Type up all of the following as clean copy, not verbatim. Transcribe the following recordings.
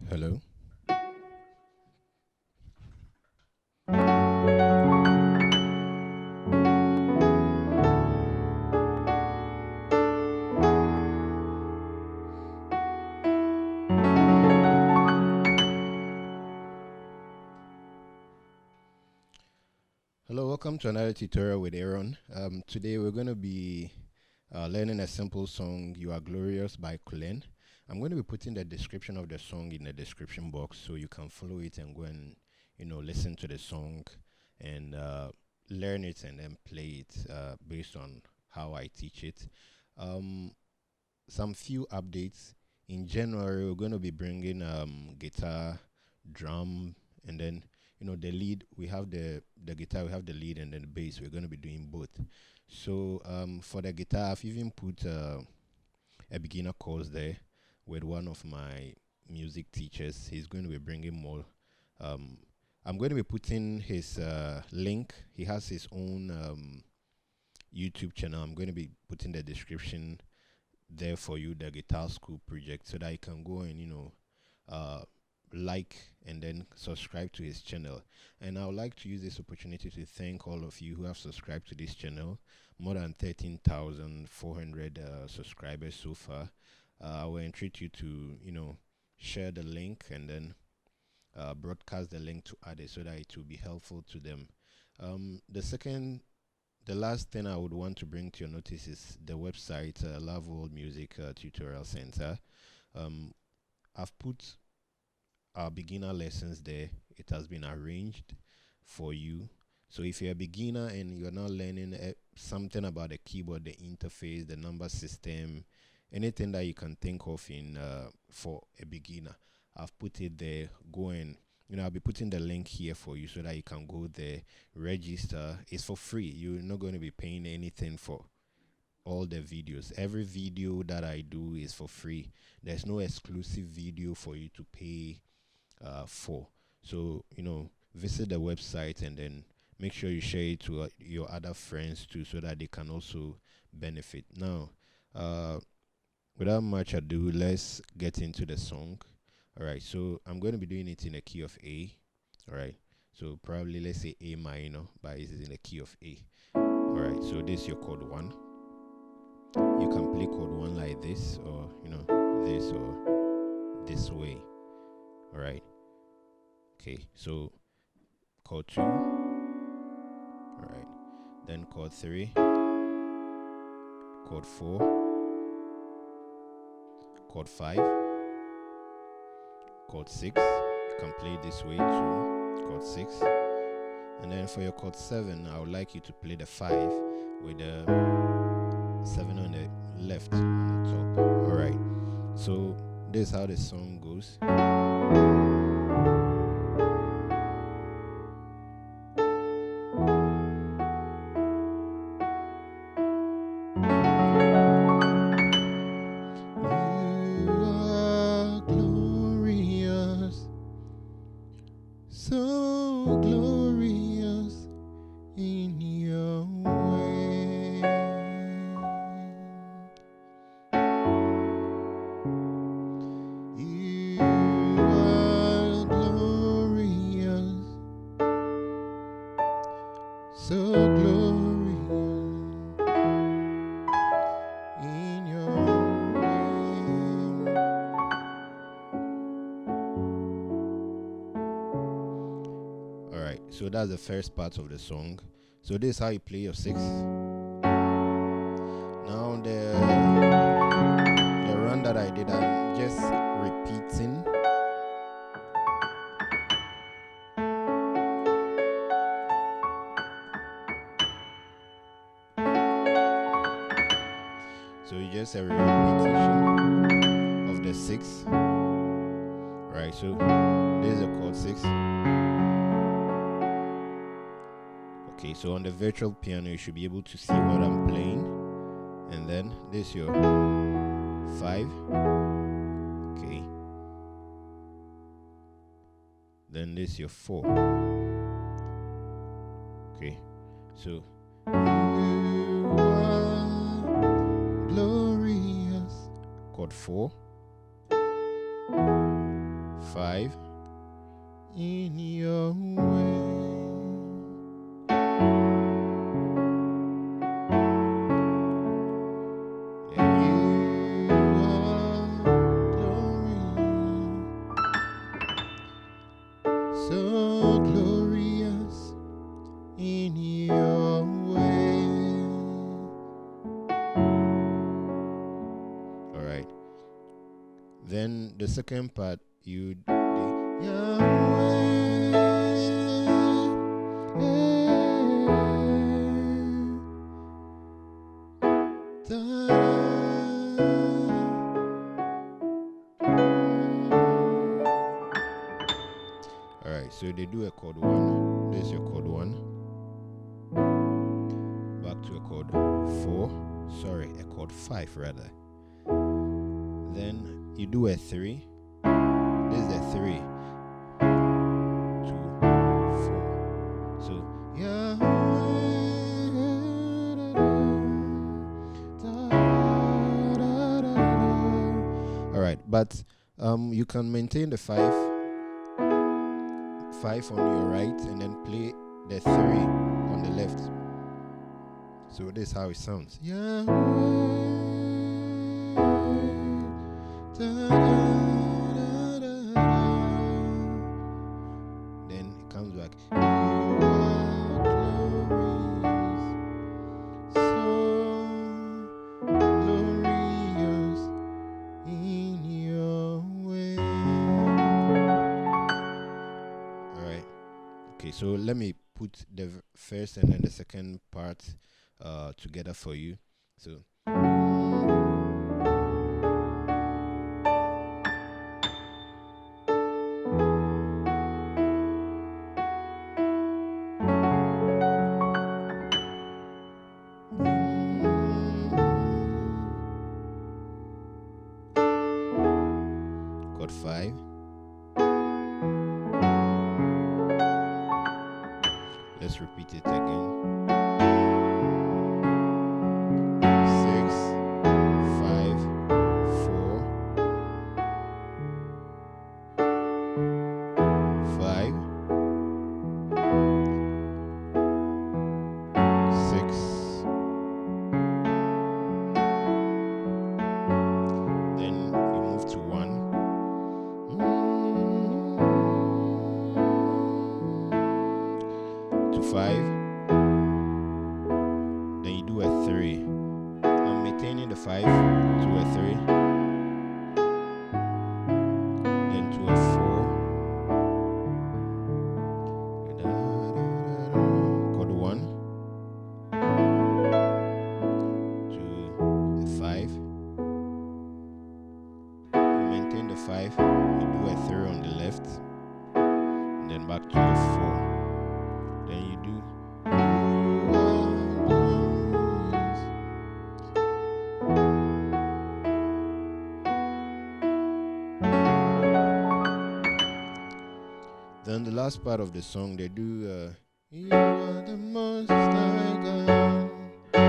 Hello. Hello, welcome to another tutorial with Aaron. Today we're going to be learning a simple song, You Are Glorious by Collen. I'm going to be putting the description of the song in the description box so you can follow it and go and, listen to the song and learn it and then play it based on how I teach it. Um, some few updates. In January, we're going to be bringing guitar, drum, and then the lead. We have the guitar, we have the lead, and then the bass. We're going to be doing both. So for the guitar, I've even put a beginner course there with one of my music teachers. He's going to be bringing more. Um, I'm going to be putting his link. He has his own YouTube channel. I'm going to be putting the description there for you, the guitar school project, so that you can go and uh like and then subscribe to his channel. And I would like to use this opportunity to thank all of you who have subscribed to this channel. More than 13,400 subscribers so far. I will entreat you to share the link and then broadcast the link to others so that it will be helpful to them. The last thing I would want to bring to your notice is the website, Love World Music Tutorial Center. I've put our beginner lessons there. It has been arranged for you. So if you're a beginner and you're not learning something about the keyboard, the interface, the number system, anything that you can think of in for a beginner, I've put it there. Go and I'll be putting the link here for you so that you can go there, register. It's for free. You're not going to be paying anything for all the videos. Every video that I do is for free. There's no exclusive video for you to pay for. So visit the website and then make sure you share it to your other friends too, so that they can also benefit. Now, without much ado, let's get into the song. All right, so I'm going to be doing it in a key of A. All right, so probably let's say A minor, but it's in a key of A. All right, so this is your chord 1. You can play chord 1 like this, or this, or this way. All right, okay, so chord 2. All right, then chord 3, chord 4, chord 5, chord 6. You can play this way too, chord 6. And then for your chord 7, I would like you to play the 5 with the 7 on the left on the top. All right, so this is how the song goes. So glorious in your way. You are glorious, so glorious in your way. Alright, so that's the first part of the song. So this is how you play your 6. Now the run that I did, I'm just repeating. So you just a repetition of the 6. Right, so this is a chord 6. Okay, so on the virtual piano you should be able to see what I'm playing. And then this is your 5. Okay. Then this is your 4. Okay. So you are glorious. Chord 4. 5 in your way. So glorious in your way. All right. Then the second part, you Alright, so they do a chord 1. There's your chord 1. Back to a chord 4. Sorry, a chord 5 rather. Then you do a 3. This is a 3. 2, 4. So Alright, but you can maintain the 5 on your right and then play the 3 on the left. So this is how it sounds. Then it comes back. So let me put the first and then the second part together for you. So chord 5. Let's repeat it again. 6, 5, 4, 5, 6. Then you move to 1. To 5. Then you do a 3. I'm maintaining the 5 to a 3. Then to a 4. Chord 1. To a 5. You maintain the 5. You do a 3 on the left. And then back to a 4. Then you do then the last part of the song they do you are the most high God, you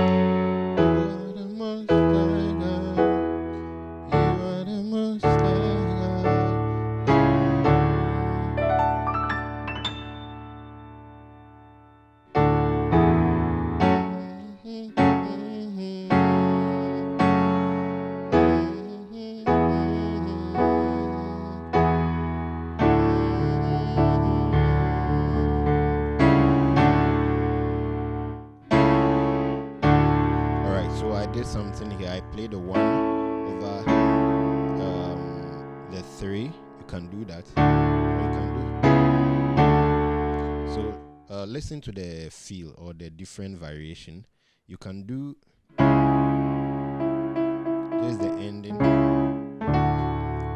are the most high God, you are the most high So I did something here. I played the 1 over the 3. You can do that. So listen to the feel or the different variation. You can do just the ending.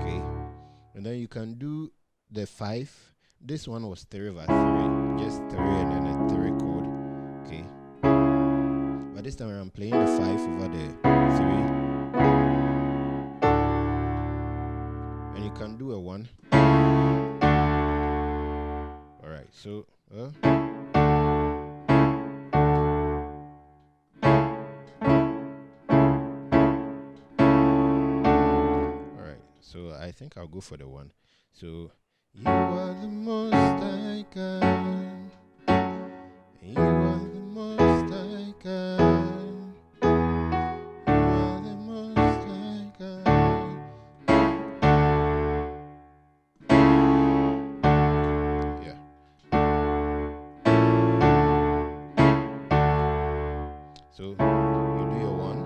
Okay. And then you can do the 5. This one was 3 over 3. Just 3 and then a 3 chord. Okay. But this time I'm playing the 5 over the 3. And you can do a 1. Alright, so alright, So I think I'll go for the one. So you are the most I can. You are the most I can. You are the most I can. Yeah. So you do your one.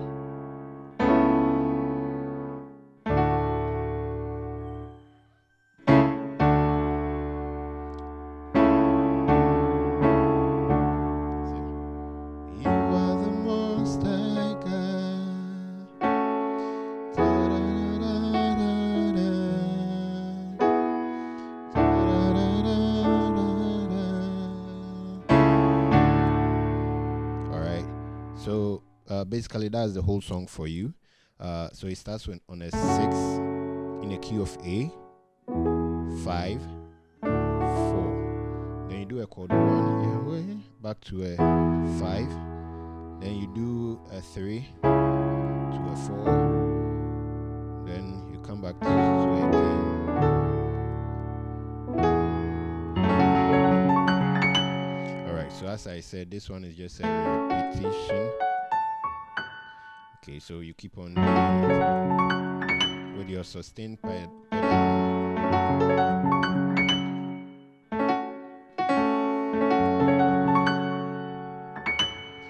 You are the most I can. Alright, so basically that's the whole song for you. So it starts on a 6 in a key of A, 5, 4. Then you do a chord 1, back to a 5. Then you do a 3 to a 4. Then you come back to it again. Alright, so as I said, this one is just a repetition. Okay, so you keep on doing it with your sustained pedal.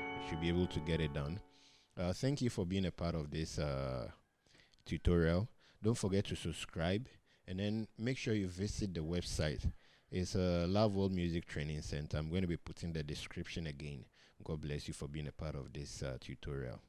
You should be able to get it done. Thank you for being a part of this tutorial. Don't forget to subscribe, and then make sure you visit the website. It's a Love World Music Training Center. I'm going to be putting the description again. God bless you for being a part of this tutorial.